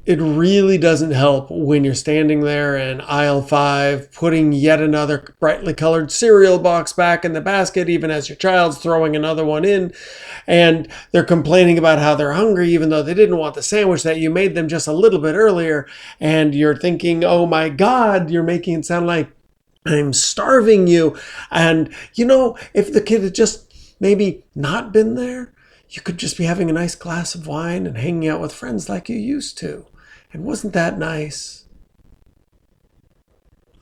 It really doesn't help when you're standing there in aisle 5, putting yet another brightly colored cereal box back in the basket, even as your child's throwing another one in, and they're complaining about how they're hungry, even though they didn't want the sandwich that you made them just a little bit earlier, and you're thinking, oh my God, you're making it sound like I'm starving you. And, if the kid had just maybe not been there, you could just be having a nice glass of wine and hanging out with friends like you used to. And wasn't that nice?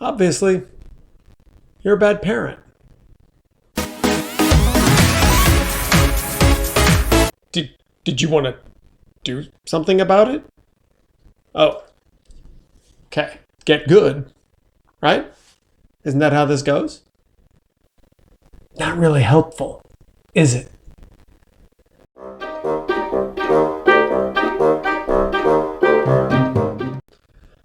Obviously, you're a bad parent. Did you want to do something about it? Oh, okay. Get good, right? Isn't that how this goes? Not really helpful, is it?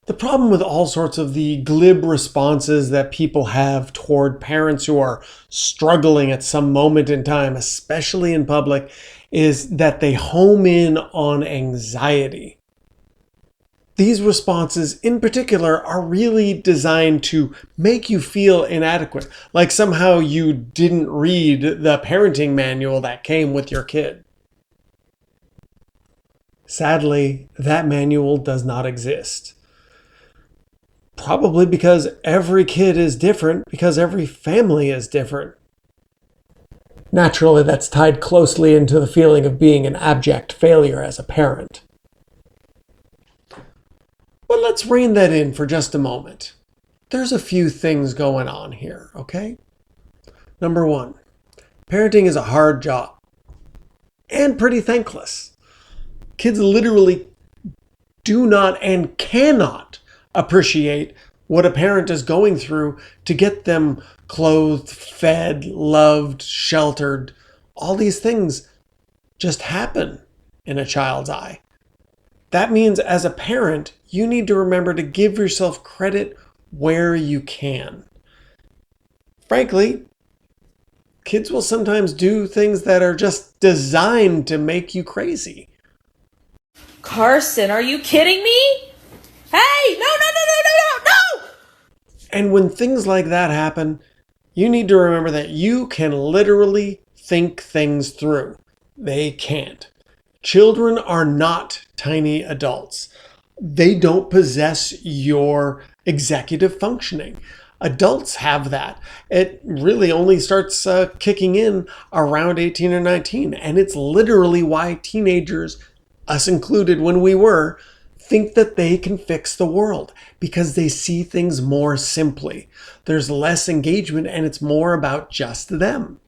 The problem with all sorts of the glib responses that people have toward parents who are struggling at some moment in time, especially in public, is that they home in on anxiety. These responses in particular are really designed to make you feel inadequate, like somehow you didn't read the parenting manual that came with your kid. Sadly, that manual does not exist. Probably because every kid is different, because every family is different. Naturally, that's tied closely into the feeling of being an abject failure as a parent. But let's rein that in for just a moment. There's a few things going on here, okay? Number 1, parenting is a hard job and pretty thankless. Kids literally do not and cannot appreciate what a parent is going through to get them clothed, fed, loved, sheltered. All these things just happen in a child's eye. That means as a parent, you need to remember to give yourself credit where you can. Frankly, kids will sometimes do things that are just designed to make you crazy. Carson, are you kidding me? Hey, no! And when things like that happen, you need to remember that you can literally think things through. They can't. Children are not tiny adults. They don't possess your executive functioning. Adults have that. It really only starts kicking in around 18 or 19. And it's literally why teenagers, us included when we were, think that they can fix the world because they see things more simply. There's less engagement and it's more about just them.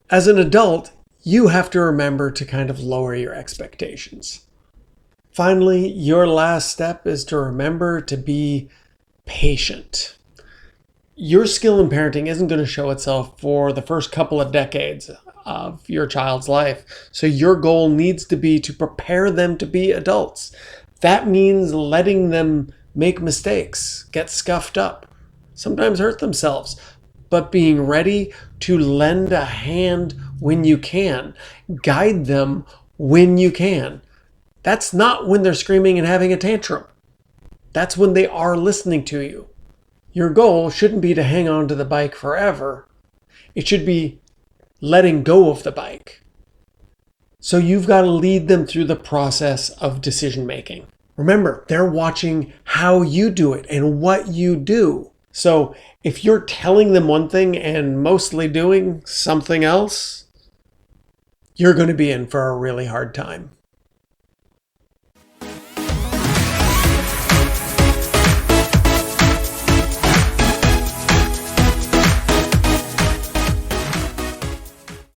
As an adult, you have to remember to kind of lower your expectations. Finally, your last step is to remember to be patient. Your skill in parenting isn't going to show itself for the first couple of decades of your child's life. So your goal needs to be to prepare them to be adults. That means letting them make mistakes, get scuffed up, sometimes hurt themselves, but being ready to lend a hand when you can, guide them when you can. That's not when they're screaming and having a tantrum. That's when they are listening to you. Your goal shouldn't be to hang on to the bike forever. It should be letting go of the bike. So you've got to lead them through the process of decision making. Remember, they're watching how you do it and what you do. So if you're telling them one thing and mostly doing something else, you're going to be in for a really hard time.